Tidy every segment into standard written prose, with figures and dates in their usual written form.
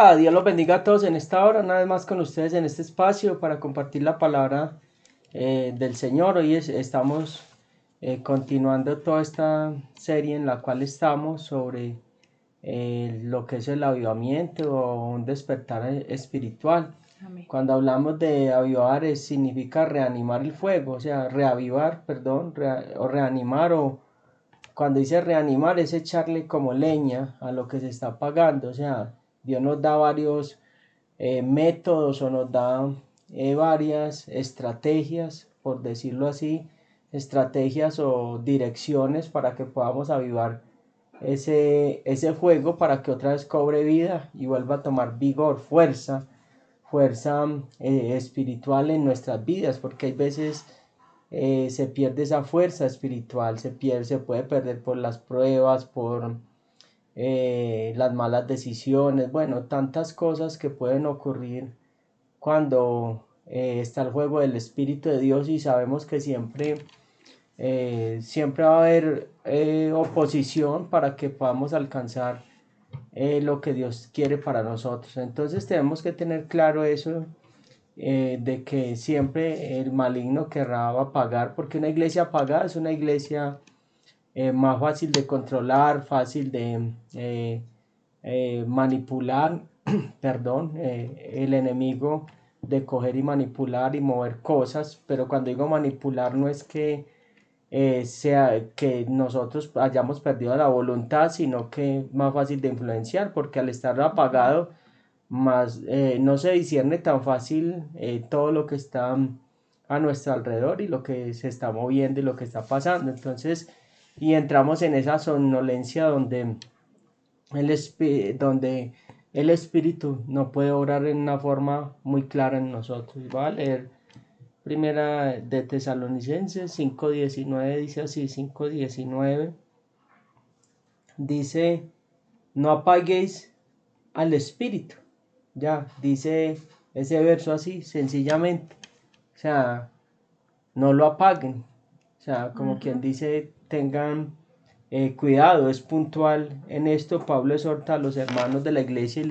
Hola, Dios los bendiga a todos en esta hora, una vez más con ustedes en este espacio para compartir la palabra del Señor. Hoy estamos continuando toda esta serie en la cual estamos sobre lo que es el avivamiento o un despertar espiritual. Amén. Cuando hablamos de avivar significa reanimar el fuego, o sea, reavivar, perdón, o reanimar, o cuando dice reanimar es echarle como leña a lo que se está apagando. O sea, Dios nos da varios métodos o nos da varias estrategias, por decirlo así, estrategias o direcciones para que podamos avivar ese fuego para que otra vez cobre vida y vuelva a tomar vigor, fuerza espiritual en nuestras vidas, porque hay veces se pierde esa fuerza espiritual, se puede perder por las pruebas, por las malas decisiones, bueno, tantas cosas que pueden ocurrir cuando está el juego del Espíritu de Dios, y sabemos que siempre va a haber oposición para que podamos alcanzar lo que Dios quiere para nosotros. Entonces tenemos que tener claro eso, de que siempre el maligno querrá apagar, porque una iglesia apagada es una iglesia más fácil de controlar, fácil de manipular, perdón, el enemigo de coger y manipular y mover cosas. Pero cuando digo manipular no es que sea que nosotros hayamos perdido la voluntad, sino que es más fácil de influenciar, porque al estar apagado, más no se discierne tan fácil todo lo que está a nuestro alrededor y lo que se está moviendo y lo que está pasando. Entonces, y entramos en esa somnolencia donde el Espíritu no puede obrar en una forma muy clara en nosotros. Voy a leer primera de Tesalonicenses 5:19, dice así, 5:19, dice, no apaguéis al Espíritu. Ya, dice ese verso así, sencillamente. O sea, no lo apaguen. O sea, como quien dice, tengan cuidado, es puntual en esto. Pablo exhorta a los hermanos de la iglesia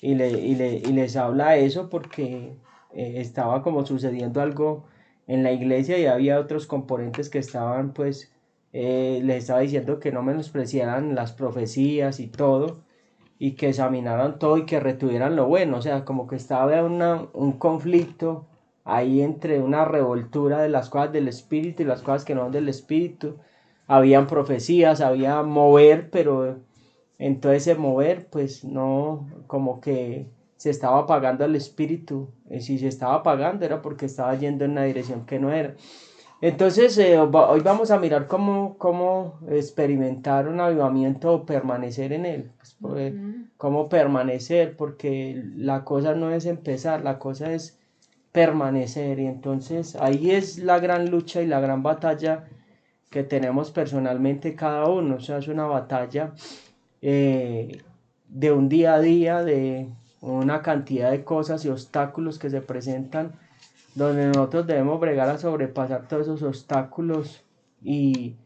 y les habla eso porque estaba como sucediendo algo en la iglesia, y había otros componentes que estaban pues, les estaba diciendo que no menospreciaran las profecías y todo, y que examinaran todo y que retuvieran lo bueno. O sea, como que estaba un conflicto ahí entre una revoltura de las cosas del espíritu y las cosas que no son del espíritu. Habían profecías, había mover, pero en todo ese mover pues no, como que se estaba apagando el espíritu. Si se estaba apagando era porque estaba yendo en una dirección que no era. Entonces, hoy vamos a mirar cómo experimentar un avivamiento o permanecer en él. Pues, cómo permanecer, porque la cosa no es empezar, la cosa es permanecer. Y entonces ahí es la gran lucha y la gran batalla que tenemos personalmente cada uno. O sea, es una batalla de un día a día, de una cantidad de cosas y obstáculos que se presentan, donde nosotros debemos bregar a sobrepasar todos esos obstáculos. Y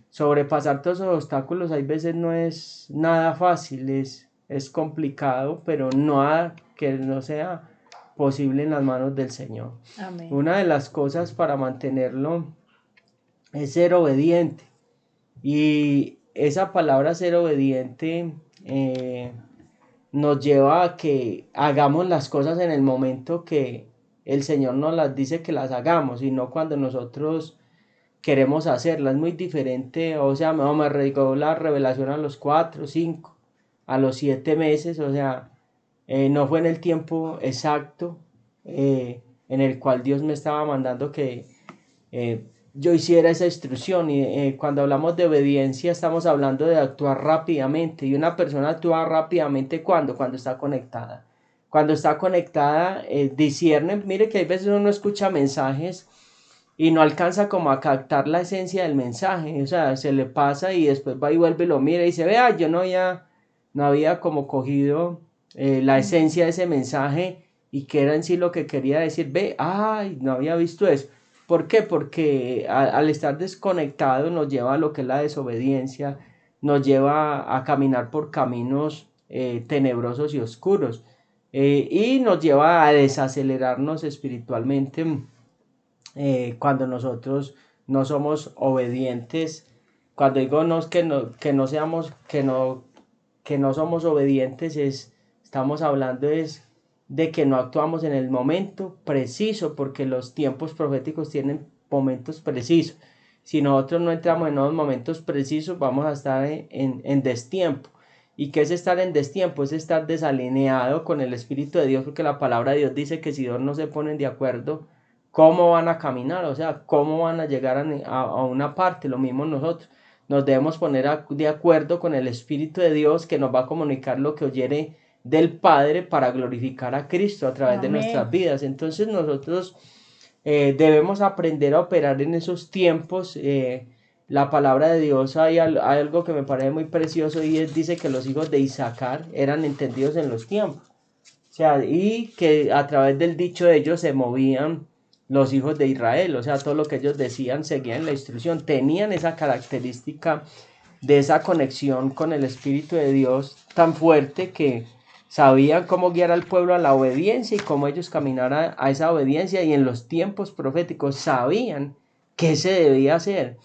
sobrepasar todos esos obstáculos hay veces no es nada fácil, es complicado, pero nada que no sea posible en las manos del Señor. Amén. Una de las cosas para mantenerlo es ser obediente. Y esa palabra ser obediente nos lleva a que hagamos las cosas en el momento que el Señor nos las dice que las hagamos, y no cuando nosotros queremos hacerlas. Es muy diferente. O sea, me llegó la revelación a los 4, 5, a los 7 meses. O sea, no fue en el tiempo exacto en el cual Dios me estaba mandando que yo hiciera esa instrucción. Y cuando hablamos de obediencia estamos hablando de actuar rápidamente, y una persona actúa rápidamente cuando está conectada. Cuando está conectada, discierne. Mire que hay veces uno escucha mensajes y no alcanza como a captar la esencia del mensaje. O sea, se le pasa y después va y vuelve y lo mira y dice, vea, yo no había como cogido la esencia de ese mensaje y que era en sí lo que quería decir. Ve, ay, no había visto eso. ¿Por qué? Porque al estar desconectado nos lleva a lo que es la desobediencia, nos lleva a caminar por caminos tenebrosos y oscuros. Y nos lleva a desacelerarnos espiritualmente cuando nosotros no somos obedientes. Cuando digo no, que no seamos, que no somos obedientes, estamos hablando de que no actuamos en el momento preciso, porque los tiempos proféticos tienen momentos precisos. Si nosotros no entramos en unos momentos precisos, vamos a estar en destiempo. ¿Y qué es estar en destiempo? Es estar desalineado con el Espíritu de Dios, porque la palabra de Dios dice que si Dios no se ponen de acuerdo, ¿cómo van a caminar? O sea, ¿cómo van a llegar a una parte? Lo mismo nosotros. Nos debemos poner de acuerdo con el Espíritu de Dios, que nos va a comunicar lo que oyere del Padre para glorificar a Cristo a través de nuestras vidas. Entonces nosotros debemos aprender a operar en esos tiempos. La palabra de Dios, hay algo que me parece muy precioso, y dice que los hijos de Isaacar eran entendidos en los tiempos. O sea, y que a través del dicho de ellos se movían los hijos de Israel. O sea, todo lo que ellos decían seguían la instrucción. Tenían esa característica de esa conexión con el Espíritu de Dios tan fuerte, que sabían cómo guiar al pueblo a la obediencia y cómo ellos caminar a esa obediencia, y en los tiempos proféticos sabían qué se debía hacer.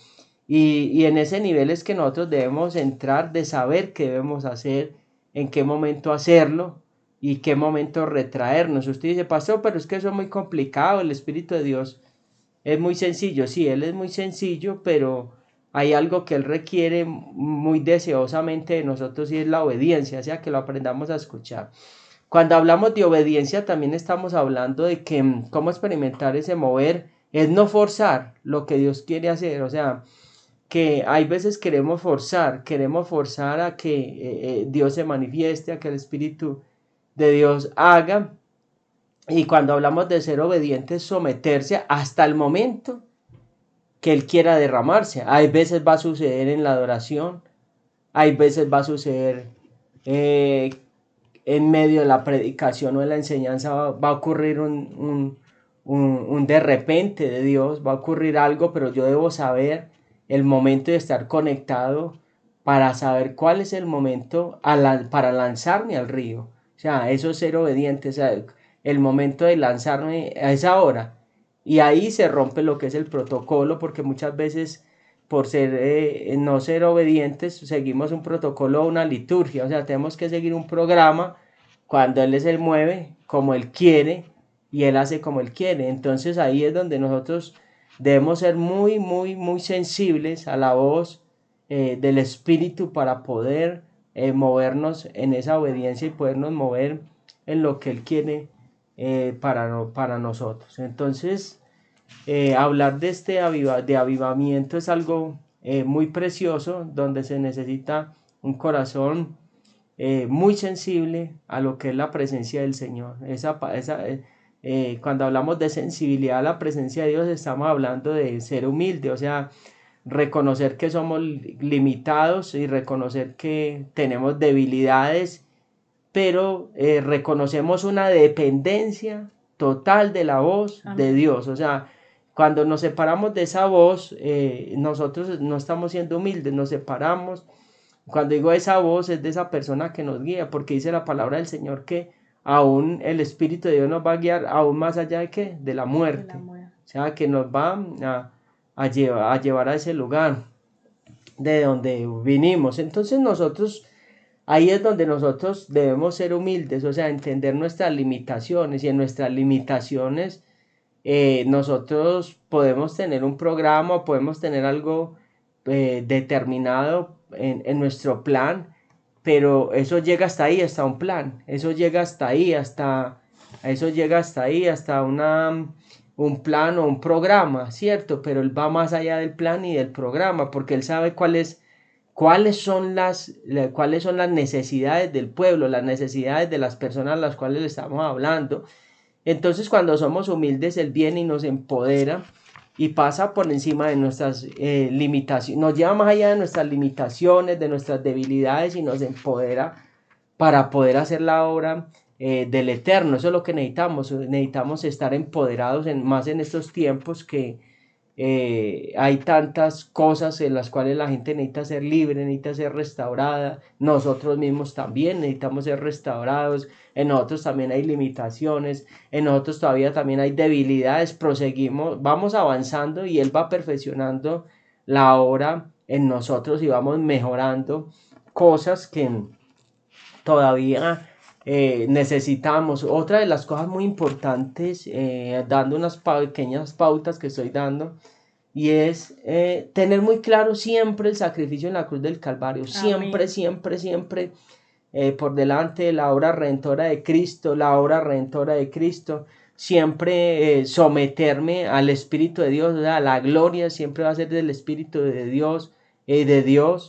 Y en ese nivel es que nosotros debemos entrar, de saber qué debemos hacer, en qué momento hacerlo y qué momento retraernos. Usted dice, pastor, pero es que eso es muy complicado, el Espíritu de Dios es muy sencillo. Sí, Él es muy sencillo, pero hay algo que Él requiere muy deseosamente de nosotros, y es la obediencia, o sea, que lo aprendamos a escuchar. Cuando hablamos de obediencia, también estamos hablando de que cómo experimentar ese mover es no forzar lo que Dios quiere hacer. O sea, que hay veces queremos forzar a que Dios se manifieste, a que el Espíritu de Dios haga. Y cuando hablamos de ser obedientes, someterse hasta el momento que Él quiera derramarse. Hay veces va a suceder en la adoración, hay veces va a suceder en medio de la predicación o de la enseñanza, va a ocurrir un de repente de Dios, va a ocurrir algo, pero yo debo saber el momento de estar conectado para saber cuál es el momento para lanzarme al río. O sea, eso es ser obediente, o sea, el momento de lanzarme a esa hora. Y ahí se rompe lo que es el protocolo, porque muchas veces por no ser obedientes seguimos un protocolo o una liturgia. O sea, tenemos que seguir un programa cuando Él se mueve como Él quiere y Él hace como Él quiere. Entonces ahí es donde nosotros debemos ser muy, muy, muy sensibles a la voz del Espíritu, para poder movernos en esa obediencia y podernos mover en lo que Él quiere para nosotros. Entonces, hablar de de avivamiento es algo muy precioso, donde se necesita un corazón muy sensible a lo que es la presencia del Señor. Cuando hablamos de sensibilidad a la presencia de Dios, estamos hablando de ser humilde, o sea, reconocer que somos limitados y reconocer que tenemos debilidades, pero reconocemos una dependencia total de la voz de Dios. O sea, cuando nos separamos de esa voz, nosotros no estamos siendo humildes, nos separamos. Cuando digo esa voz, es de esa persona que nos guía, porque dice la palabra del Señor que aún el Espíritu de Dios nos va a guiar aún más allá de ¿qué? De la muerte. O sea, que nos va a llevar a ese lugar de donde vinimos. Entonces nosotros, ahí es donde nosotros debemos ser humildes, o sea, entender nuestras limitaciones, y en nuestras limitaciones nosotros podemos tener un programa, podemos tener algo determinado en nuestro plan, pero eso llega hasta ahí, hasta un plan, eso llega hasta ahí, hasta un plan o un programa, ¿cierto? Pero Él va más allá del plan y del programa, porque Él sabe cuáles son las necesidades del pueblo, las necesidades de las personas a las cuales le estamos hablando. Entonces, cuando somos humildes, Él viene y nos empodera y pasa por encima de nuestras limitaciones, nos lleva más allá de nuestras limitaciones, de nuestras debilidades, y nos empodera para poder hacer la obra del Eterno. Eso es lo que necesitamos estar empoderados más en estos tiempos, que hay tantas cosas en las cuales la gente necesita ser libre, necesita ser restaurada, nosotros mismos también necesitamos ser restaurados, en nosotros también hay limitaciones, en nosotros todavía también hay debilidades, proseguimos, vamos avanzando y Él va perfeccionando la obra en nosotros y vamos mejorando cosas que todavía necesitamos. Otra de las cosas muy importantes, dando unas pequeñas pautas que estoy dando, y es tener muy claro siempre el sacrificio en la cruz del Calvario, siempre, Amén. siempre, siempre por delante de la obra redentora de Cristo, la obra redentora de Cristo, siempre someterme al Espíritu de Dios, o sea, la gloria siempre va a ser del Espíritu de Dios,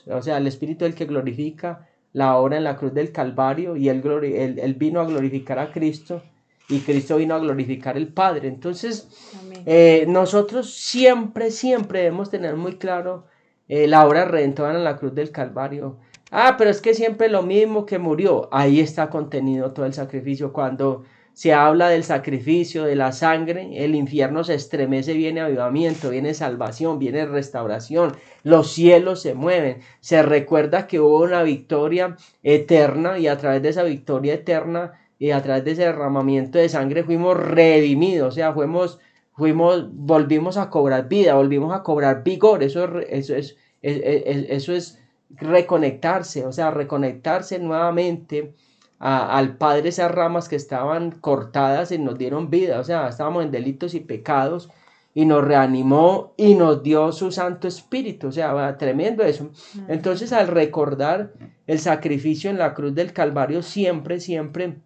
o sea, el Espíritu el que glorifica la obra en la cruz del Calvario, y él vino a glorificar a Cristo, y Cristo vino a glorificar al Padre. Entonces, Amén. nosotros siempre, siempre debemos tener muy claro la obra redentora en la cruz del Calvario. Ah, pero es que siempre lo mismo que murió. Ahí está contenido todo el sacrificio. Cuando se habla del sacrificio, de la sangre, el infierno se estremece, viene avivamiento, viene salvación, viene restauración. Los cielos se mueven. Se recuerda que hubo una victoria eterna, y a través de esa victoria eterna y a través de ese derramamiento de sangre fuimos redimidos. O sea, volvimos a cobrar vida, volvimos a cobrar vigor. Eso es reconectarse, o sea, reconectarse nuevamente al Padre, esas ramas que estaban cortadas y nos dieron vida, o sea, estábamos en delitos y pecados y nos reanimó y nos dio su Santo Espíritu, o sea, tremendo eso. Entonces, al recordar el sacrificio en la cruz del Calvario, siempre, siempre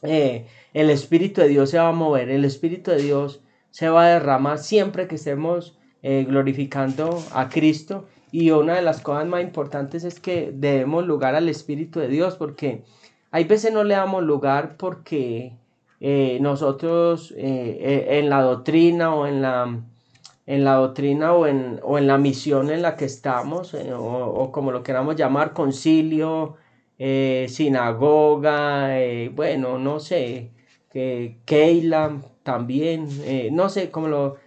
el Espíritu de Dios se va a mover, el Espíritu de Dios se va a derramar siempre que estemos glorificando a Cristo. Y una de las cosas más importantes es que debemos lugar al Espíritu de Dios, porque hay veces no le damos lugar porque nosotros en la doctrina o en la doctrina o en la misión en la que estamos, o como lo queramos llamar, concilio, sinagoga, bueno, no sé, Keila también, no sé cómo lo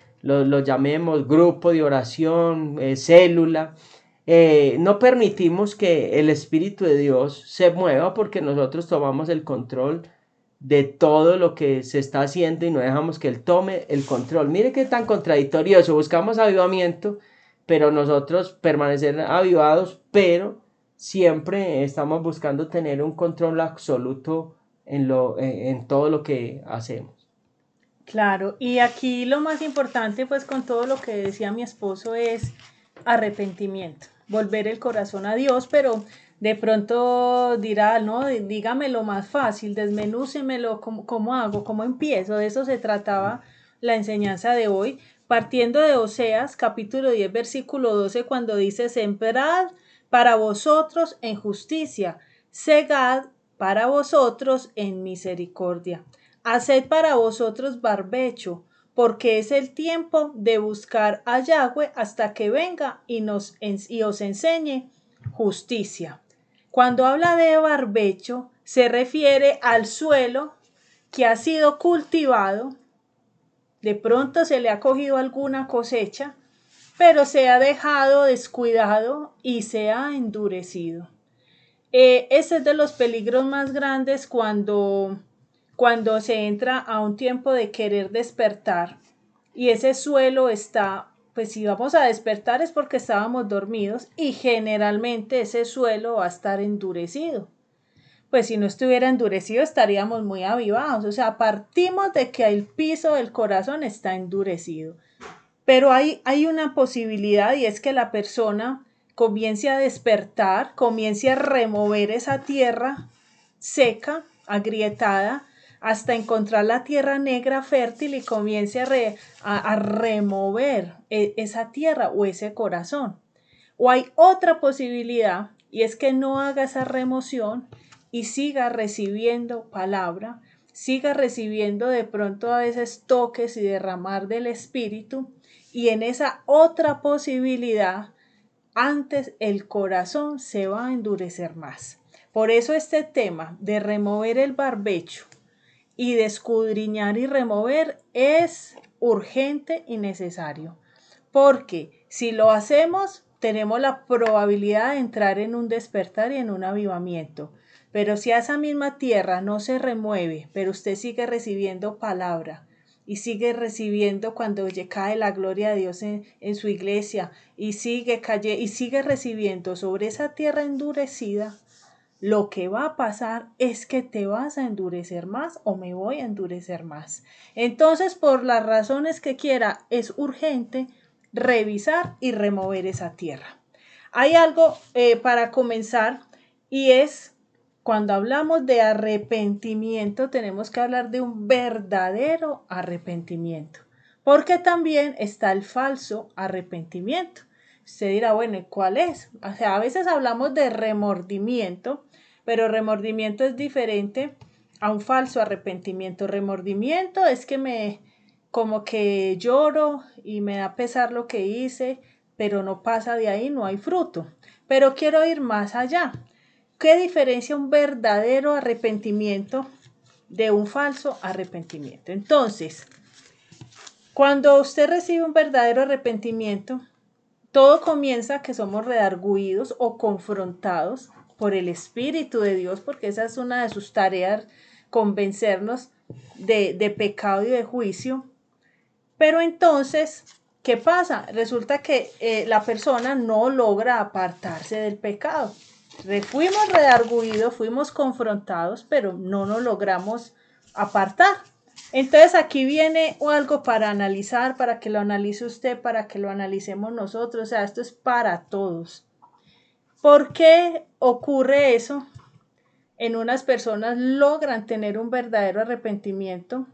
llamemos, grupo de oración, célula. No permitimos que el Espíritu de Dios se mueva porque nosotros tomamos el control de todo lo que se está haciendo y no dejamos que Él tome el control. Mire qué tan contradictorio eso. Buscamos avivamiento, pero nosotros permanecer avivados, pero siempre estamos buscando tener un control absoluto en todo lo que hacemos. Claro, y aquí lo más importante, pues con todo lo que decía mi esposo, es arrepentimiento, volver el corazón a Dios, pero de pronto dirá, no, dígame lo más fácil, desmenúcemelo, ¿cómo hago? ¿Cómo empiezo? De eso se trataba la enseñanza de hoy, partiendo de Oseas, capítulo 10, versículo 12, cuando dice, sembrad para vosotros en justicia, segad para vosotros en misericordia. Haced para vosotros barbecho, porque es el tiempo de buscar a Yahweh hasta que venga y os enseñe justicia. Cuando habla de barbecho, se refiere al suelo que ha sido cultivado. De pronto se le ha cogido alguna cosecha, pero se ha dejado descuidado y se ha endurecido. Ese es de los peligros más grandes cuando se entra a un tiempo de querer despertar y ese suelo está, pues si vamos a despertar es porque estábamos dormidos y generalmente ese suelo va a estar endurecido. Pues si no estuviera endurecido estaríamos muy avivados, o sea, partimos de que el piso del corazón está endurecido. Pero hay una posibilidad y es que la persona comience a despertar, comience a remover esa tierra seca, agrietada, hasta encontrar la tierra negra fértil y comience a remover esa tierra o ese corazón. O hay otra posibilidad y es que no haga esa remoción y siga recibiendo palabra, siga recibiendo de pronto a veces toques y derramar del Espíritu y en esa otra posibilidad antes el corazón se va a endurecer más. Por eso este tema de remover el barbecho y de escudriñar y remover es urgente y necesario. porque si lo hacemos, tenemos la probabilidad de entrar en un despertar y en un avivamiento. Pero si a esa misma tierra no se remueve, pero usted sigue recibiendo palabra y sigue recibiendo cuando cae la gloria de Dios en su iglesia y sigue recibiendo sobre esa tierra endurecida, lo que va a pasar es que te vas a endurecer más o me voy a endurecer más. Entonces, por las razones que quiera, es urgente revisar y remover esa tierra. Hay algo para comenzar y es cuando hablamos de arrepentimiento, tenemos que hablar de un verdadero arrepentimiento, porque también está el falso arrepentimiento. Usted dirá, bueno, ¿cuál es? O sea, a veces hablamos de remordimiento, pero remordimiento es diferente a un falso arrepentimiento. Remordimiento es que como que lloro y me da pesar lo que hice, pero no pasa de ahí, no hay fruto. Pero quiero ir más allá. ¿Qué diferencia un verdadero arrepentimiento de un falso arrepentimiento? Entonces, cuando usted recibe un verdadero arrepentimiento, todo comienza que somos redargüidos o confrontados por el Espíritu de Dios, porque esa es una de sus tareas, convencernos de pecado y de juicio. Pero entonces, ¿qué pasa? Resulta que la persona no logra apartarse del pecado. Fuimos redargüidos, fuimos confrontados, pero no nos logramos apartar. Entonces aquí viene algo para analizar, para que lo analice usted, para que lo analicemos nosotros. O sea, esto es para todos. ¿Por qué ocurre eso? En unas personas logran tener un verdadero arrepentimiento,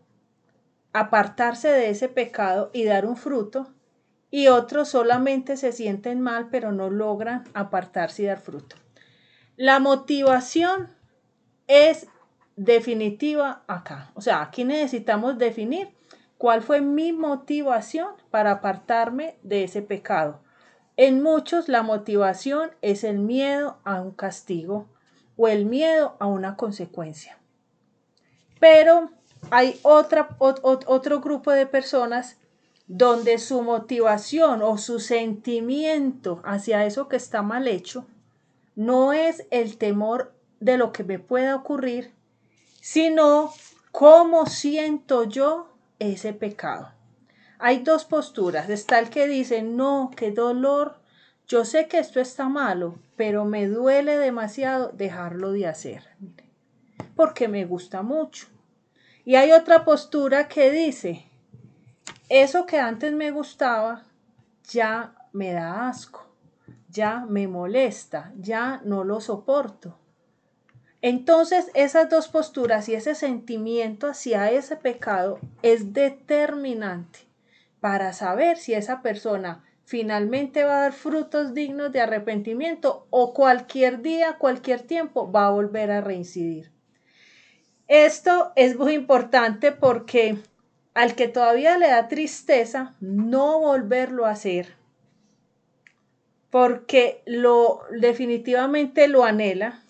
apartarse de ese pecado y dar un fruto, y otros solamente se sienten mal, pero no logran apartarse y dar fruto. La motivación es definitiva acá. O sea, aquí necesitamos definir cuál fue mi motivación para apartarme de ese pecado. En muchos la motivación es el miedo a un castigo o el miedo a una consecuencia. Pero hay otro grupo de personas donde su motivación o su sentimiento hacia eso que está mal hecho no es el temor de lo que me pueda ocurrir, sino cómo siento yo ese pecado. Hay dos posturas. Está el que dice, no, qué dolor, yo sé que esto está malo, pero me duele demasiado dejarlo de hacer, porque me gusta mucho. Y hay otra postura que dice, eso que antes me gustaba ya me da asco, ya me molesta, ya no lo soporto. Entonces, esas dos posturas y ese sentimiento hacia ese pecado es determinante para saber si esa persona finalmente va a dar frutos dignos de arrepentimiento o cualquier día, cualquier tiempo va a volver a reincidir. Esto es muy importante porque al que todavía le da tristeza no volverlo a hacer, porque definitivamente lo anhela,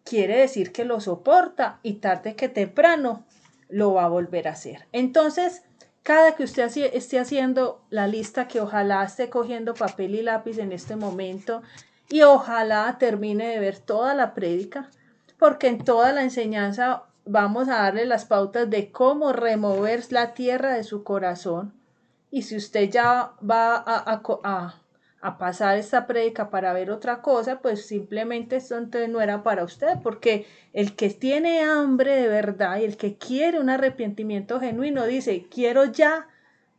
quiere decir que lo soporta y tarde que temprano lo va a volver a hacer. Entonces, cada que usted esté haciendo la lista, que ojalá esté cogiendo papel y lápiz en este momento y ojalá termine de ver toda la prédica, porque en toda la enseñanza vamos a darle las pautas de cómo remover la tierra de su corazón. Y si usted ya va a pasar esta prédica para ver otra cosa, pues simplemente esto entonces no era para usted, porque el que tiene hambre de verdad y el que quiere un arrepentimiento genuino dice, quiero ya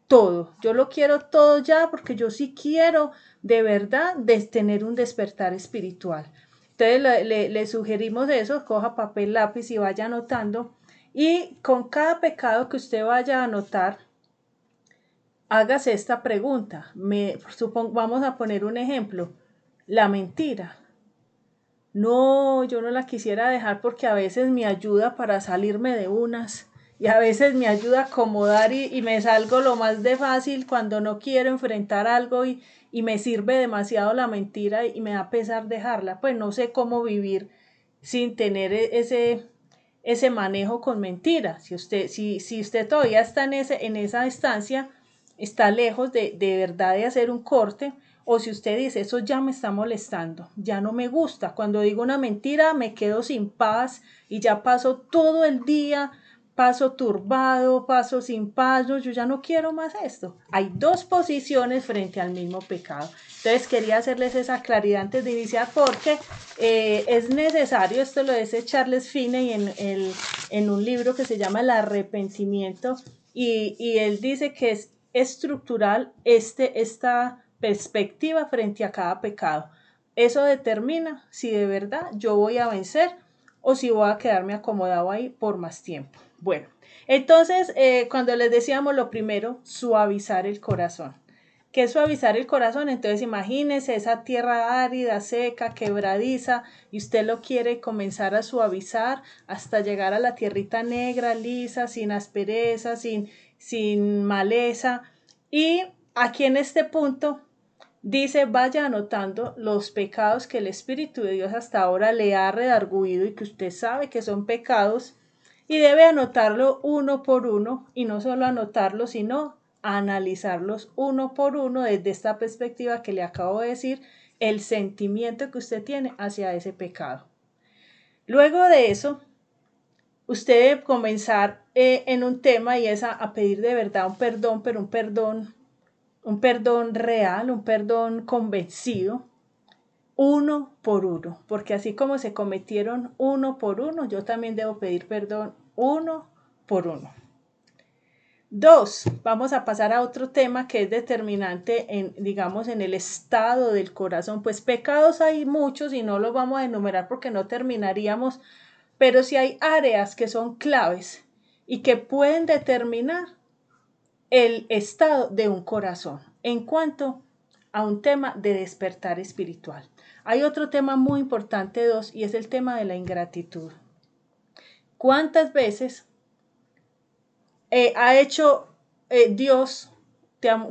todo, yo lo quiero todo ya porque yo sí quiero de verdad tener un despertar espiritual. Entonces le sugerimos eso, coja papel, lápiz y vaya anotando, y con cada pecado que usted vaya a anotar, hágase esta pregunta. Vamos a poner un ejemplo. La mentira. No, yo no la quisiera dejar porque a veces me ayuda para salirme de unas y a veces me ayuda a acomodar y me salgo lo más de fácil cuando no quiero enfrentar algo y me sirve demasiado la mentira y me da pesar dejarla. Pues no sé cómo vivir sin tener ese manejo con mentiras. Si usted todavía está en esa instancia, está lejos de verdad de hacer un corte, o si usted dice, eso ya me está molestando, ya no me gusta, cuando digo una mentira me quedo sin paz y ya paso todo el día, paso turbado, paso sin paz, no, yo ya no quiero más esto. Hay dos posiciones frente al mismo pecado. Entonces quería hacerles esa claridad antes de iniciar porque es necesario, esto lo dice Charles Finney en un libro que se llama El arrepentimiento, y él dice que es estructural esta perspectiva frente a cada pecado. Eso determina si de verdad yo voy a vencer o si voy a quedarme acomodado ahí por más tiempo. Bueno, entonces cuando les decíamos lo primero, suavizar el corazón. ¿Qué es suavizar el corazón? Entonces imagínense esa tierra árida, seca, quebradiza, y usted lo quiere comenzar a suavizar hasta llegar a la tierrita negra, lisa, sin aspereza, sin maleza. Y aquí en este punto dice, vaya anotando los pecados que el Espíritu de Dios hasta ahora le ha redarguido y que usted sabe que son pecados, y debe anotarlo uno por uno, y no solo anotarlo, sino analizarlos uno por uno desde esta perspectiva que le acabo de decir, el sentimiento que usted tiene hacia ese pecado. Luego de eso, usted debe comenzar en un tema, y es a pedir de verdad un perdón, pero un perdón real, un perdón convencido, uno por uno, porque así como se cometieron uno por uno, yo también debo pedir perdón uno por uno. 2, vamos a pasar a otro tema que es determinante en el estado del corazón. Pues pecados hay muchos y no los vamos a enumerar porque no terminaríamos, pero sí hay áreas que son claves y que pueden determinar el estado de un corazón en cuanto a un tema de despertar espiritual. Hay otro tema muy importante, 2, y es el tema de la ingratitud. ¿Cuántas veces ha hecho Dios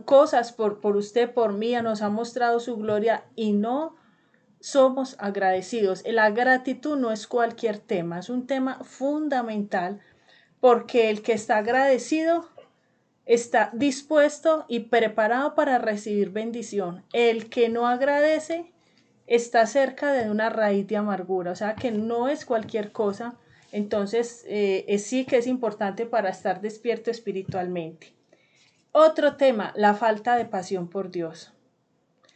cosas por usted, por mí, nos ha mostrado su gloria y no somos agradecidos? La gratitud no es cualquier tema, es un tema fundamental, porque el que está agradecido está dispuesto y preparado para recibir bendición. El que no agradece está cerca de una raíz de amargura, o sea que no es cualquier cosa. Entonces sí que es importante para estar despierto espiritualmente. Otro tema, la falta de pasión por Dios.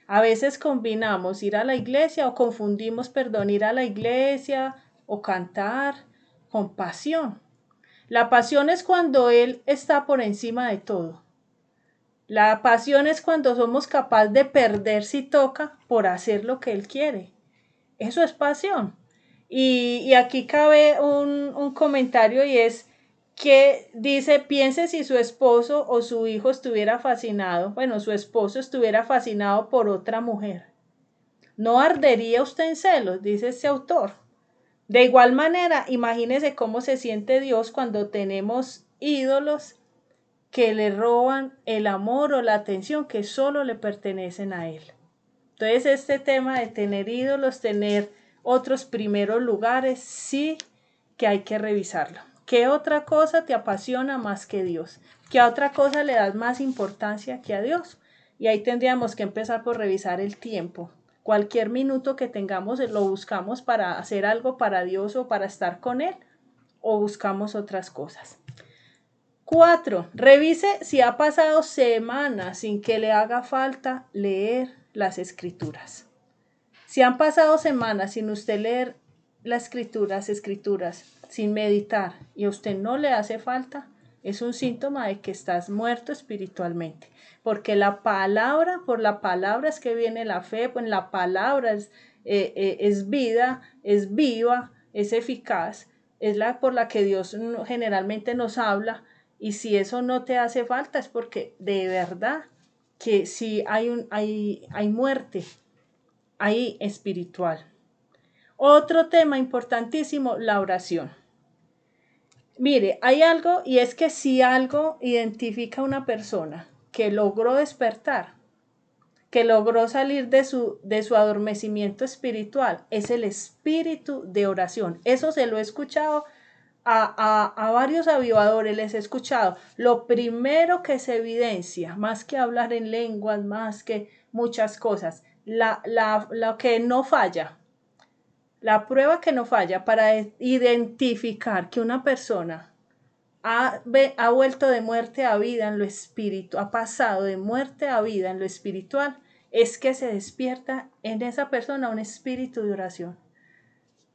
A veces combinamos ir a la iglesia o confundimos, ir a la iglesia o cantar con pasión. La pasión es cuando Él está por encima de todo. La pasión es cuando somos capaces de perder si toca por hacer lo que Él quiere. Eso es pasión. Y aquí cabe un comentario, y es que dice, piense si su esposo o su hijo estuviera fascinado, su esposo estuviera fascinado por otra mujer. ¿No ardería usted en celos? Dice este autor. De igual manera, imagínese cómo se siente Dios cuando tenemos ídolos que le roban el amor o la atención que solo le pertenecen a Él. Entonces, este tema de tener ídolos, tener otros primeros lugares, sí que hay que revisarlo. ¿Qué otra cosa te apasiona más que Dios? ¿Qué otra cosa le das más importancia que a Dios? Y ahí tendríamos que empezar por revisar el tiempo. Cualquier minuto que tengamos lo buscamos para hacer algo para Dios o para estar con Él, o buscamos otras cosas. 4. Revise si ha pasado semanas sin que le haga falta leer las escrituras. Si han pasado semanas sin usted leer las escrituras, sin meditar, y a usted no le hace falta, es un síntoma de que estás muerto espiritualmente. Porque la palabra, por la palabra es que viene la fe, pues la palabra es vida, es viva, es eficaz, es la por la que Dios generalmente nos habla. Y si eso no te hace falta es porque de verdad que sí hay muerte ahí espiritual. Otro tema importantísimo, la oración. Mire, hay algo, y es que si algo identifica a una persona que logró despertar, que logró salir de su adormecimiento espiritual, es el espíritu de oración. Eso se lo he escuchado a varios avivadores les he escuchado, lo primero que se evidencia, más que hablar en lenguas, más que muchas cosas, la que no falla, la prueba que no falla para identificar que una persona ha vuelto de muerte a vida en lo espiritual, ha pasado de muerte a vida en lo espiritual, es que se despierta en esa persona un espíritu de oración.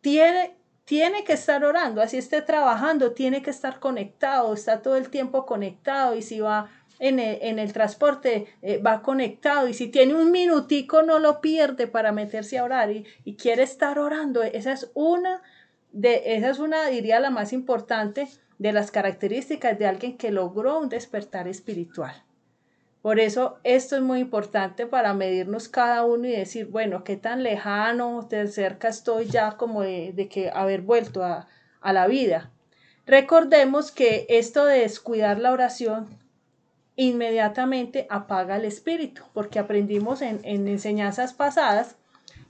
Tiene que estar orando, así esté trabajando, tiene que estar conectado, está todo el tiempo conectado, y si va en el transporte, va conectado, y si tiene un minutico no lo pierde para meterse a orar y quiere estar orando. Esa es una, diría, la más importante de las características de alguien que logró un despertar espiritual. Por eso esto es muy importante para medirnos cada uno y decir, bueno, qué tan lejano, de cerca estoy ya como de que haber vuelto a la vida. Recordemos que esto de descuidar la oración inmediatamente apaga el espíritu, porque aprendimos en enseñanzas pasadas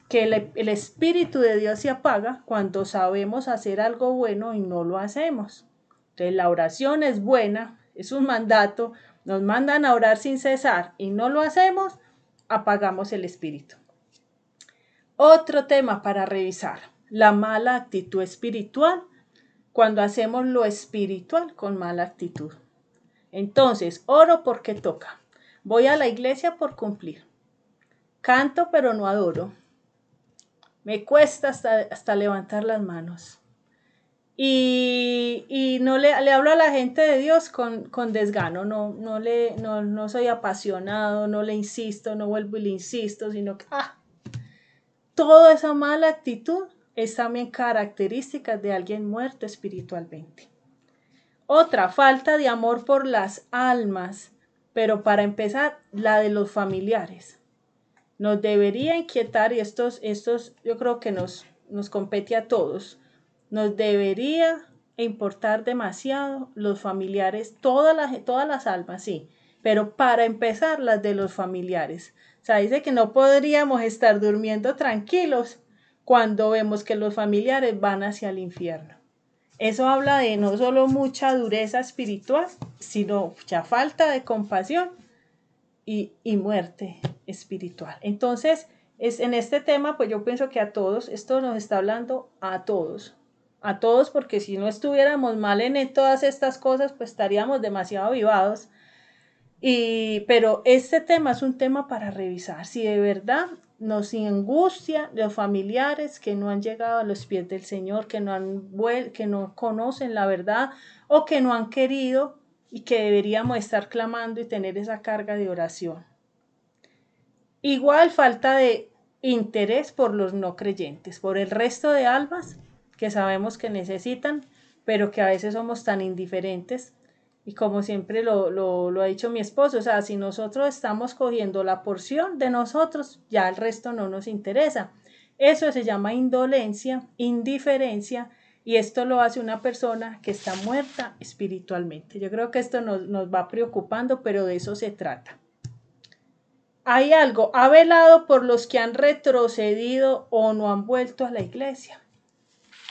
que el espíritu de Dios se apaga cuando sabemos hacer algo bueno y no lo hacemos. Entonces la oración es buena, es un mandato, nos mandan a orar sin cesar y no lo hacemos, apagamos el espíritu. Otro tema para revisar, la mala actitud espiritual, cuando hacemos lo espiritual con mala actitud. Entonces, oro porque toca, voy a la iglesia por cumplir, canto pero no adoro, me cuesta hasta levantar las manos. Y no le hablo a la gente de Dios con desgano, no soy apasionado, no le insisto, no vuelvo y le insisto, sino que toda esa mala actitud es también característica de alguien muerto espiritualmente. Otra, falta de amor por las almas, pero para empezar, la de los familiares. Nos debería inquietar, y estos yo creo que nos compete a todos, nos debería importar demasiado los familiares, todas las almas, sí, pero para empezar las de los familiares. O sea, dice que no podríamos estar durmiendo tranquilos cuando vemos que los familiares van hacia el infierno. Eso habla de no solo mucha dureza espiritual, sino mucha falta de compasión y muerte espiritual. Entonces, en este tema, pues yo pienso que a todos, esto nos está hablando a todos, porque si no estuviéramos mal en todas estas cosas, pues estaríamos demasiado avivados. Pero este tema es un tema para revisar, si de verdad nos angustia los familiares que no han llegado a los pies del Señor, que no conocen la verdad o que no han querido, y que deberíamos estar clamando y tener esa carga de oración. Igual falta de interés por los no creyentes, por el resto de almas que sabemos que necesitan, pero que a veces somos tan indiferentes. Y como siempre lo ha dicho mi esposo, o sea, si nosotros estamos cogiendo la porción de nosotros, ya el resto no nos interesa. Eso se llama indolencia, indiferencia, y esto lo hace una persona que está muerta espiritualmente. Yo creo que esto nos va preocupando, pero de eso se trata. Hay algo, ha velado por los que han retrocedido o no han vuelto a la iglesia.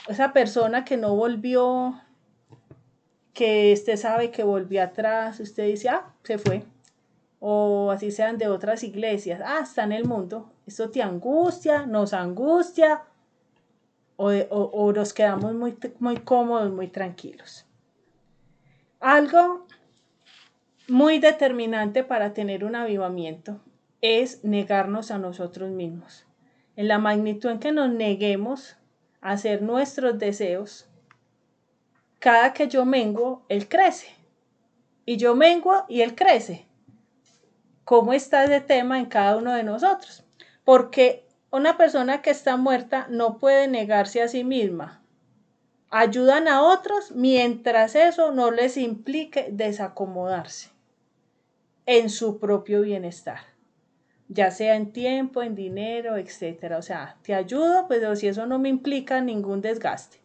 Esa persona que no volvió, que usted sabe que volvió atrás, usted dice, se fue. O así sean de otras iglesias, está en el mundo. Esto te angustia, nos angustia, o nos quedamos muy, muy cómodos, muy tranquilos. Algo muy determinante para tener un avivamiento es negarnos a nosotros mismos. En la magnitud en que nos neguemos a hacer nuestros deseos, cada que yo menguo, Él crece. Y yo menguo y Él crece. ¿Cómo está ese tema en cada uno de nosotros? Porque una persona que está muerta no puede negarse a sí misma. Ayudan a otros mientras eso no les implique desacomodarse en su propio bienestar, ya sea en tiempo, en dinero, etcétera. O sea, te ayudo, pero si eso no me implica ningún desgaste.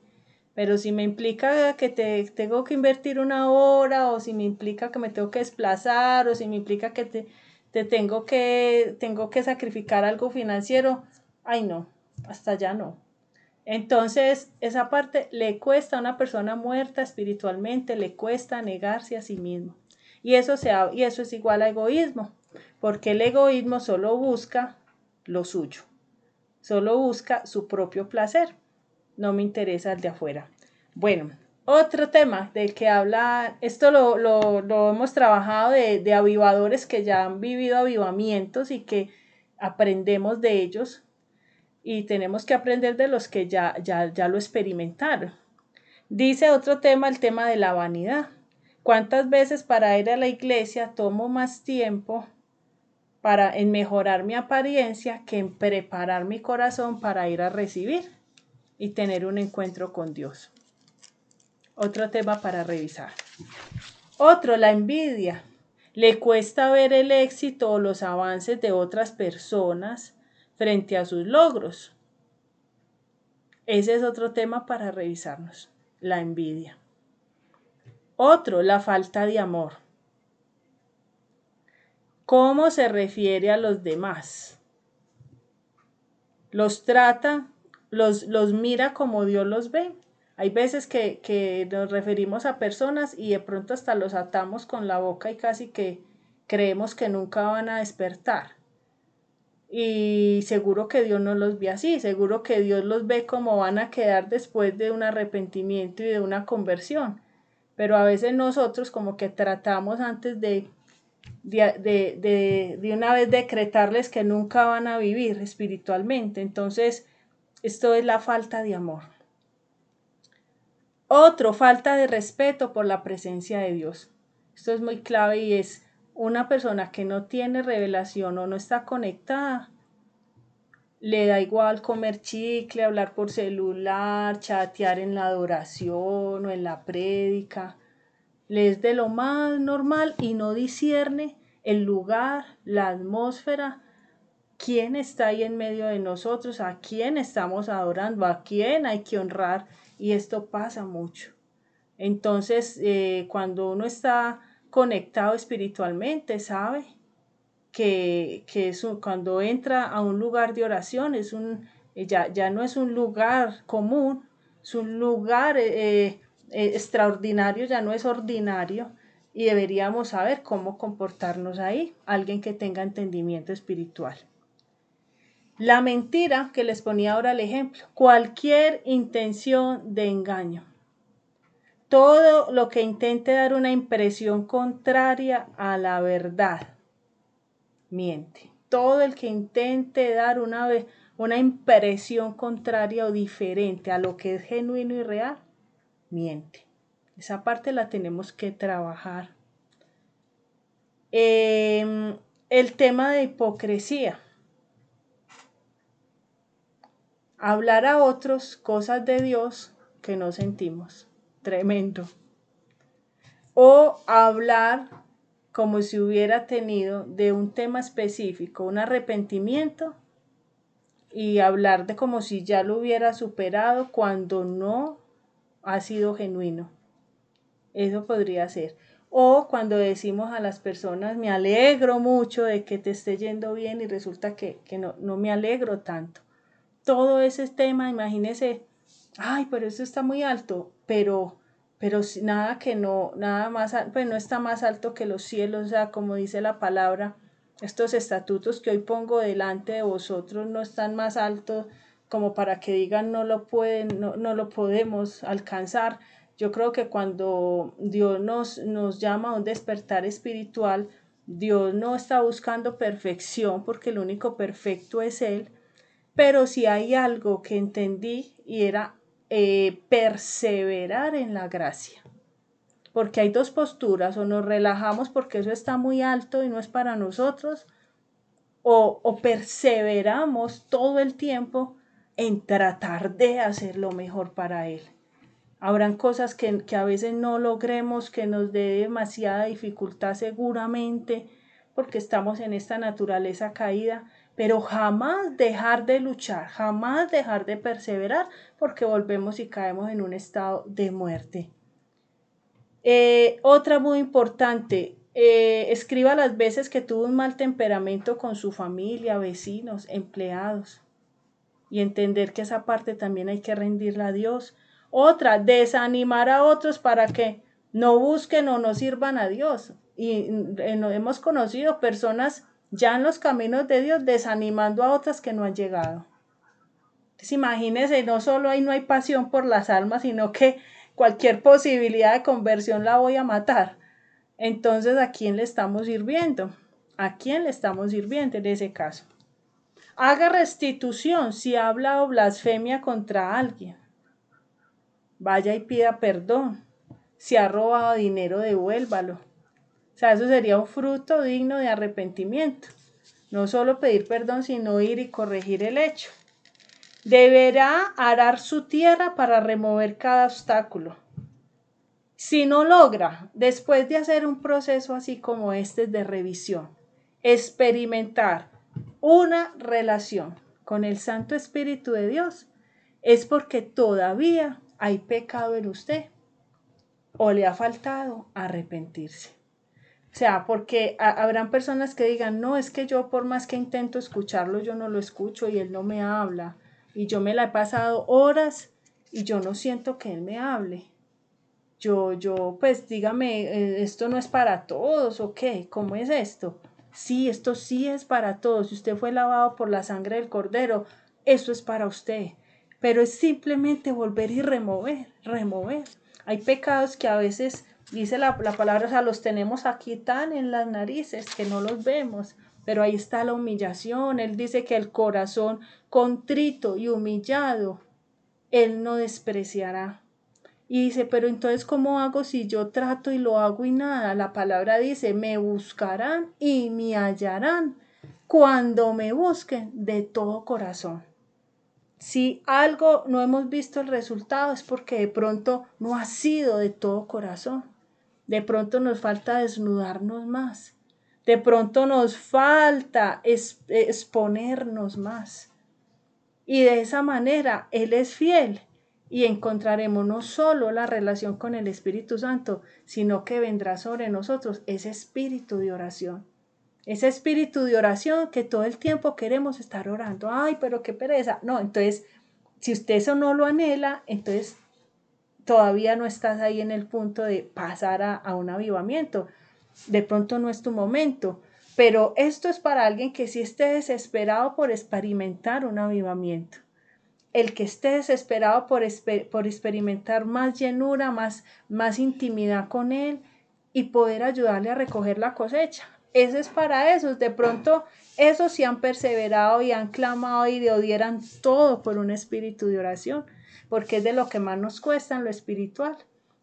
Pero si me implica que tengo que invertir una hora, o si me implica que me tengo que desplazar, o si me implica que tengo que sacrificar algo financiero, no, hasta allá no. Entonces, esa parte le cuesta a una persona muerta espiritualmente, le cuesta negarse a sí mismo. Y eso es igual a egoísmo, porque el egoísmo solo busca lo suyo, solo busca su propio placer, no me interesa el de afuera. Bueno, otro tema del que habla, esto lo hemos trabajado de avivadores que ya han vivido avivamientos y que aprendemos de ellos y tenemos que aprender de los que ya lo experimentaron. Dice otro tema, el tema de la vanidad. ¿Cuántas veces para ir a la iglesia tomo más tiempo en mejorar mi apariencia que en preparar mi corazón para ir a recibir y tener un encuentro con Dios? Otro tema para revisar. Otro, la envidia. Le cuesta ver el éxito o los avances de otras personas frente a sus logros. Ese es otro tema para revisarnos, la envidia. Otro, la falta de amor. ¿Cómo se refiere a los demás? Los trata, los mira como Dios los ve. Hay veces que nos referimos a personas y de pronto hasta los atamos con la boca y casi que creemos que nunca van a despertar. Y seguro que Dios no los ve así, seguro que Dios los ve como van a quedar después de un arrepentimiento y de una conversión. Pero a veces nosotros como que tratamos antes de una vez decretarles que nunca van a vivir espiritualmente. Entonces, esto es la falta de amor. Otro, falta de respeto por la presencia de Dios. Esto es muy clave y es una persona que no tiene revelación o no está conectada, le da igual comer chicle, hablar por celular, chatear en la adoración o en la prédica. Le es de lo más normal y no discierne el lugar, la atmósfera, quién está ahí en medio de nosotros, a quién estamos adorando, a quién hay que honrar. Y esto pasa mucho. Entonces, cuando uno está conectado espiritualmente, sabe que cuando entra a un lugar de oración, ya no es un lugar común, es un lugar extraordinario, ya no es ordinario, y deberíamos saber cómo comportarnos ahí, alguien que tenga entendimiento espiritual. La mentira, que les ponía ahora el ejemplo, cualquier intención de engaño. Todo lo que intente dar una impresión contraria a la verdad, miente. Todo el que intente dar una impresión contraria o diferente a lo que es genuino y real, miente. Esa parte la tenemos que trabajar. El tema de hipocresía. Hablar a otros cosas de Dios que no sentimos. Tremendo. O hablar como si hubiera tenido de un tema específico un arrepentimiento y hablar de como si ya lo hubiera superado cuando no ha sido genuino. Eso podría ser. O cuando decimos a las personas, me alegro mucho de que te esté yendo bien y resulta que no me alegro tanto. Todo ese tema, imagínese, ay, pero eso está muy alto, pero nada más, pues no está más alto que los cielos, o sea, como dice la palabra, estos estatutos que hoy pongo delante de vosotros no están más altos como para que digan no lo podemos alcanzar. Yo creo que cuando Dios nos llama a un despertar espiritual, Dios no está buscando perfección porque el único perfecto es Él, pero si hay algo que entendí y era perseverar en la gracia. Porque hay dos posturas, o nos relajamos porque eso está muy alto y no es para nosotros, o perseveramos todo el tiempo en tratar de hacer lo mejor para Él. Habrán cosas que a veces no logremos, que nos dé demasiada dificultad seguramente, porque estamos en esta naturaleza caída, pero jamás dejar de luchar, jamás dejar de perseverar, porque volvemos y caemos en un estado de muerte. Otra muy importante, escriba las veces que tuvo un mal temperamento con su familia, vecinos, empleados. y entender que esa parte también hay que rendirla a Dios. Otra, desanimar a otros para que no busquen o no sirvan a Dios. Y hemos conocido personas ya en los caminos de Dios desanimando a otras que no han llegado. Entonces imagínense, no solo ahí no hay pasión por las almas, sino que cualquier posibilidad de conversión la voy a matar. Entonces, ¿a quién le estamos sirviendo? ¿A quién le estamos sirviendo en ese caso? Haga restitución si ha hablado blasfemia contra alguien. Vaya y pida perdón. Si ha robado dinero, devuélvalo. O sea, eso sería un fruto digno de arrepentimiento. No solo pedir perdón, sino ir y corregir el hecho. Deberá arar su tierra para remover cada obstáculo. Si no logra, después de hacer un proceso así como este de revisión, experimentar una relación con el Santo Espíritu de Dios, es porque todavía hay pecado en usted o le ha faltado arrepentirse. O sea, porque habrán personas que digan, no, es que yo por más que intento escucharlo, yo no lo escucho y él no me habla. Y yo me la he pasado horas y yo no siento que él me hable. Pues dígame, ¿esto no es para todos o qué? ¿Cómo es esto? Sí, esto sí es para todos. Si usted fue lavado por la sangre del Cordero, eso es para usted. Pero es simplemente volver y remover. Hay pecados que a veces, dice la palabra, o sea, los tenemos aquí tan en las narices que no los vemos. Pero ahí está la humillación. Él dice que el corazón contrito y humillado, Él no despreciará. Y dice, pero entonces, ¿cómo hago si yo trato y lo hago y nada? La palabra dice, me buscarán y me hallarán cuando me busquen de todo corazón. Si algo no hemos visto el resultado es porque de pronto no ha sido de todo corazón. De pronto nos falta desnudarnos más. De pronto nos falta exponernos más. Y de esa manera Él es fiel y encontraremos no solo la relación con el Espíritu Santo, sino que vendrá sobre nosotros ese espíritu de oración. Ese espíritu de oración que todo el tiempo queremos estar orando. Ay, pero qué pereza. No, entonces, si usted eso no lo anhela, entonces todavía no estás ahí en el punto de pasar a un avivamiento. De pronto no es tu momento. Pero esto es para alguien que sí esté desesperado por experimentar un avivamiento. El que esté desesperado por experimentar más llenura, más intimidad con Él y poder ayudarle a recoger la cosecha. Eso es para esos. De pronto, esos sí han perseverado y han clamado y dieran todo por un espíritu de oración, porque es de lo que más nos cuesta en lo espiritual.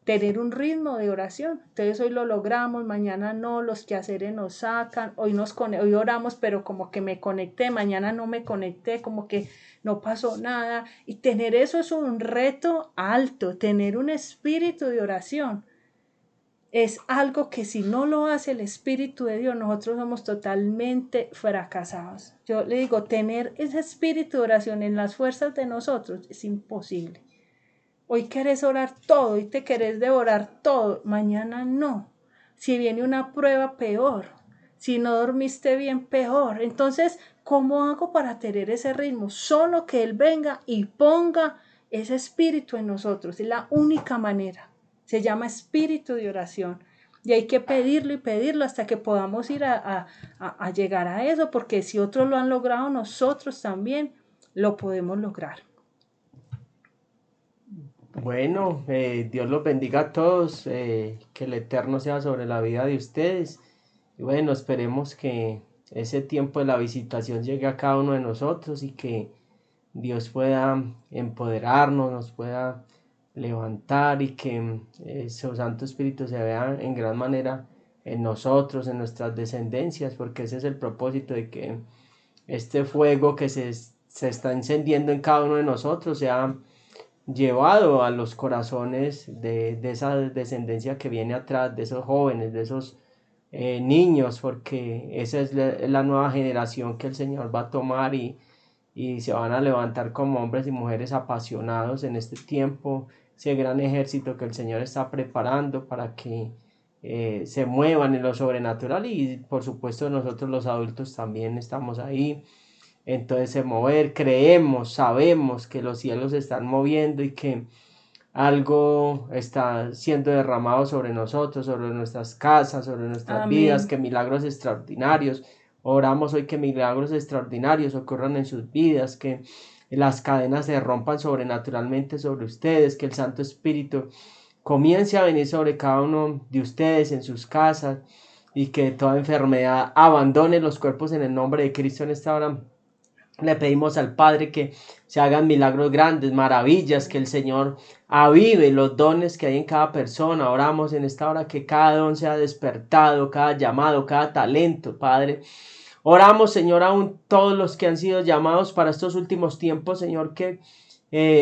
Tener un ritmo de oración. Entonces hoy lo logramos, mañana no, los quehaceres nos sacan, hoy oramos, pero como que me conecté, mañana no me conecté, como que no pasó nada. Y tener eso es un reto alto, tener un espíritu de oración. Es algo que si no lo hace el Espíritu de Dios, nosotros somos totalmente fracasados. Yo le digo, tener ese espíritu de oración en las fuerzas de nosotros es imposible. Hoy querés orar todo, hoy te querés devorar todo, mañana no. Si viene una prueba, peor. Si no dormiste bien, peor. Entonces, ¿cómo hago para tener ese ritmo? Solo que Él venga y ponga ese espíritu en nosotros. Es la única manera. Se llama espíritu de oración. Y hay que pedirlo y pedirlo hasta que podamos ir a llegar a eso, porque si otros lo han logrado, nosotros también lo podemos lograr. Bueno, Dios los bendiga a todos, que el Eterno sea sobre la vida de ustedes. Y bueno, esperemos que ese tiempo de la visitación llegue a cada uno de nosotros y que Dios pueda empoderarnos, nos pueda levantar y que su Santo Espíritu se vea en gran manera en nosotros, en nuestras descendencias, porque ese es el propósito de que este fuego que se está encendiendo en cada uno de nosotros sea llevado a los corazones de esa descendencia que viene atrás, de esos jóvenes, de esos niños, porque esa es la nueva generación que el Señor va a tomar y se van a levantar como hombres y mujeres apasionados en este tiempo, ese gran ejército que el Señor está preparando para que se muevan en lo sobrenatural y por supuesto nosotros los adultos también estamos ahí en todo ese mover. Creemos, sabemos que los cielos se están moviendo y que algo está siendo derramado sobre nosotros, sobre nuestras casas, sobre nuestras vidas, Amén. que milagros extraordinarios. Oramos hoy que milagros extraordinarios ocurran en sus vidas, que las cadenas se rompan sobrenaturalmente sobre ustedes, que el Santo Espíritu comience a venir sobre cada uno de ustedes en sus casas y que toda enfermedad abandone los cuerpos en el nombre de Cristo en esta hora. Le pedimos al Padre que se hagan milagros grandes, maravillas, que el Señor avive los dones que hay en cada persona. Oramos en esta hora que cada don sea despertado, cada llamado, cada talento, Padre. Oramos, Señor, aún todos los que han sido llamados para estos últimos tiempos, Señor, que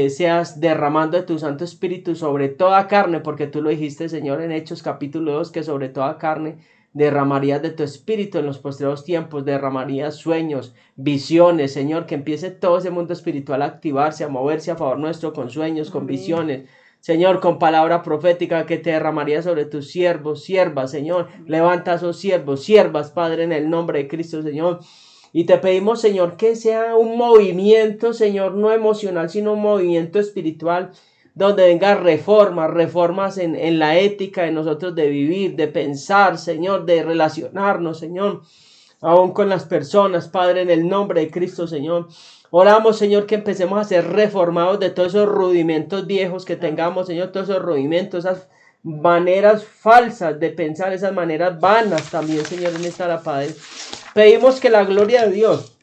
seas derramando de tu Santo Espíritu sobre toda carne, porque tú lo dijiste, Señor, en Hechos capítulo 2, que sobre toda carne derramarías de tu Espíritu en los postreros tiempos, derramarías sueños, visiones, Señor, que empiece todo ese mundo espiritual a activarse, a moverse a favor nuestro con sueños, con visiones, Señor, con palabra profética que te derramaría sobre tus siervos, siervas, Señor, levanta a esos siervos, siervas, Padre, en el nombre de Cristo, Señor. Y te pedimos, Señor, que sea un movimiento, Señor, no emocional, sino un movimiento espiritual, donde venga reformas en la ética de nosotros de vivir, de pensar, Señor, de relacionarnos, Señor, aún con las personas, Padre, en el nombre de Cristo, Señor. Oramos, Señor, que empecemos a ser reformados de todos esos rudimentos viejos que tengamos, Señor, todos esos rudimentos, esas maneras falsas de pensar, esas maneras vanas también, Señor, en esta hora, Padre. Pedimos que la gloria de Dios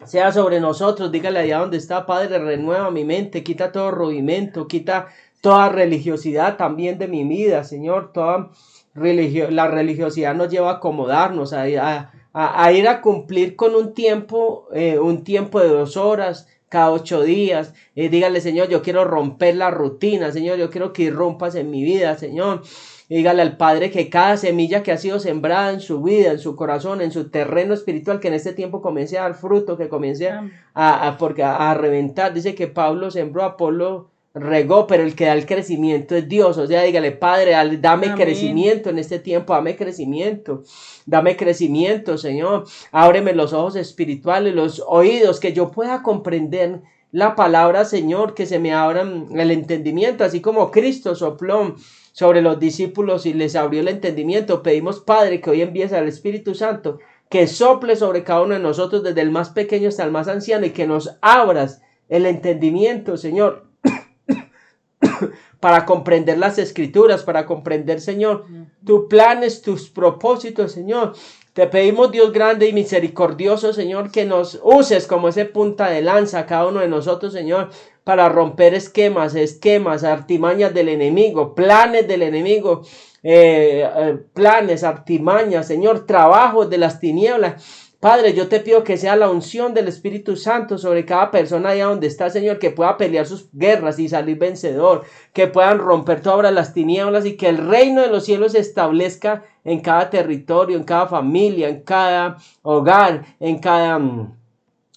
sea sobre nosotros. Dígale allá donde está, Padre, renueva mi mente, quita todo rudimento, quita toda religiosidad también de mi vida, Señor. Toda la religiosidad nos lleva a acomodarnos, a ir a cumplir con un tiempo de 2 horas cada 8 días. Dígale, Señor, yo quiero romper la rutina, Señor, yo quiero que irrumpas en mi vida, Señor. Dígale al Padre que cada semilla que ha sido sembrada en su vida, en su corazón, en su terreno espiritual, que en este tiempo comience a dar fruto, que comience a reventar. Dice que Pablo sembró, Apolo regó, pero el que da el crecimiento es Dios. O sea, dígale, Padre, dame crecimiento en este tiempo, dame crecimiento, Señor. Ábreme los ojos espirituales, los oídos, que yo pueda comprender la palabra, Señor, que se me abran el entendimiento, así como Cristo sopló sobre los discípulos y les abrió el entendimiento. Pedimos, Padre, que hoy envíes al Espíritu Santo, que sople sobre cada uno de nosotros, desde el más pequeño hasta el más anciano, y que nos abras el entendimiento, Señor, para comprender las Escrituras, para comprender, Señor, tus planes, tus propósitos, Señor. Te pedimos, Dios grande y misericordioso, Señor, que nos uses como ese punta de lanza, cada uno de nosotros, Señor, para romper esquemas, artimañas del enemigo, planes del enemigo, planes, artimañas, Señor, trabajos de las tinieblas. Padre, yo te pido que sea la unción del Espíritu Santo sobre cada persona allá donde está, Señor, que pueda pelear sus guerras y salir vencedor, que puedan romper todas las tinieblas y que el reino de los cielos se establezca en cada territorio, en cada familia, en cada hogar, en cada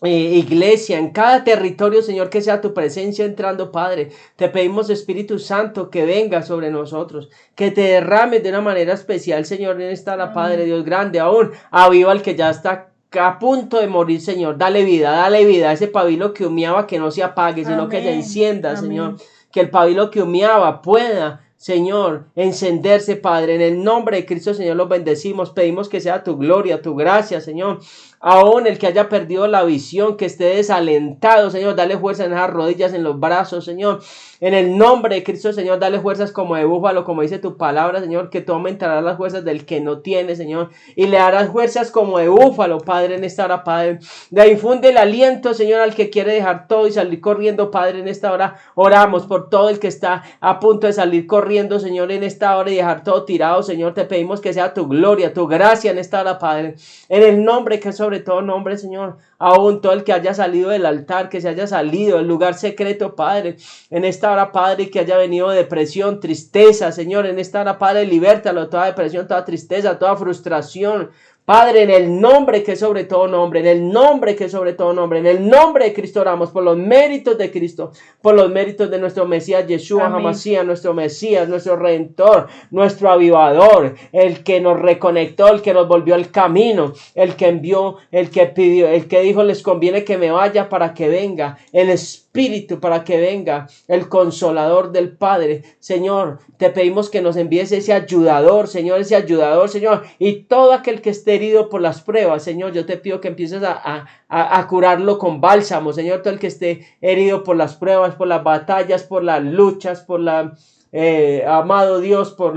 iglesia, en cada territorio, Señor, que sea tu presencia entrando, Padre. Te pedimos, Espíritu Santo, que venga sobre nosotros, que te derrames de una manera especial, Señor, en esta hora, Padre Dios grande, aún aviva al que ya está a punto de morir, Señor. Dale vida a ese pabilo que humeaba, que no se apague, sino que se encienda, Señor. Que el pabilo que humeaba pueda, Señor, encenderse, Padre. En el nombre de Cristo, Señor, los bendecimos. Pedimos que sea tu gloria, tu gracia, Señor. Aún el que haya perdido la visión, que esté desalentado, Señor, dale fuerza en esas rodillas, en los brazos, Señor. En el nombre de Cristo, Señor, dale fuerzas como de búfalo, como dice tu palabra, Señor, que tú aumentarás las fuerzas del que no tiene, Señor, y le darás fuerzas como de búfalo, Padre, en esta hora, Padre. Le infunde el aliento, Señor, al que quiere dejar todo y salir corriendo, Padre, en esta hora. Oramos por todo el que está a punto de salir corriendo, Señor, en esta hora y dejar todo tirado, Señor. Te pedimos que sea tu gloria, tu gracia en esta hora, Padre. En el nombre que es sobre todo nombre, Señor. Aún todo el que haya salido del altar, que se haya salido del lugar secreto, Padre, en esta hora, Padre, que haya venido depresión, tristeza, Señor, en esta hora, Padre, libértalo, toda depresión, toda tristeza, toda frustración, Padre, en el nombre que es sobre todo nombre, en el nombre que es sobre todo nombre, en el nombre de Cristo oramos, por los méritos de Cristo, por los méritos de nuestro Mesías Yeshua Amén. Hamashiach, nuestro Mesías, nuestro Redentor, nuestro avivador, el que nos reconectó, el que nos volvió al camino, el que envió, el que pidió, el que dijo les conviene que me vaya para que venga, el Espíritu para que venga, el consolador del Padre. Señor, te pedimos que nos envíes ese ayudador, Señor, y todo aquel que esté herido por las pruebas, Señor, yo te pido que empieces a curarlo con bálsamo, Señor, todo el que esté herido por las pruebas, por las batallas, por las luchas, por la, amado Dios, por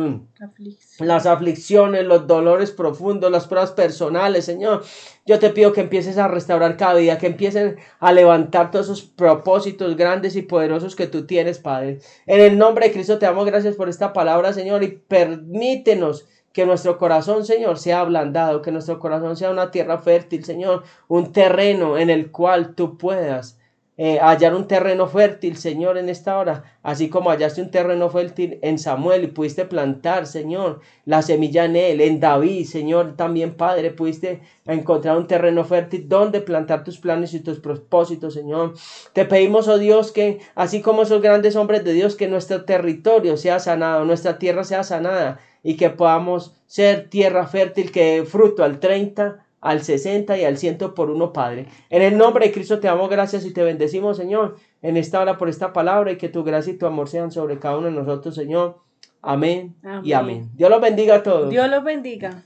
las aflicciones, los dolores profundos, las pruebas personales, Señor. Yo te pido que empieces a restaurar cada día, que empiecen a levantar todos esos propósitos grandes y poderosos que tú tienes, Padre. En el nombre de Cristo te damos gracias por esta palabra, Señor, y permítenos que nuestro corazón, Señor, sea ablandado, que nuestro corazón sea una tierra fértil, Señor, un terreno en el cual tú puedas hallar un terreno fértil, Señor, en esta hora, así como hallaste un terreno fértil en Samuel y pudiste plantar, Señor, la semilla en él, en David, Señor, también, Padre, pudiste encontrar un terreno fértil donde plantar tus planes y tus propósitos, Señor. Te pedimos, oh Dios, que así como esos grandes hombres de Dios, que nuestro territorio sea sanado, nuestra tierra sea sanada y que podamos ser tierra fértil que dé fruto al 30, al 60 y al 100 por uno, Padre. En el nombre de Cristo te damos gracias y te bendecimos, Señor, en esta hora por esta palabra, y que tu gracia y tu amor sean sobre cada uno de nosotros, Señor. Amén, y amén. Dios los bendiga a todos. Dios los bendiga.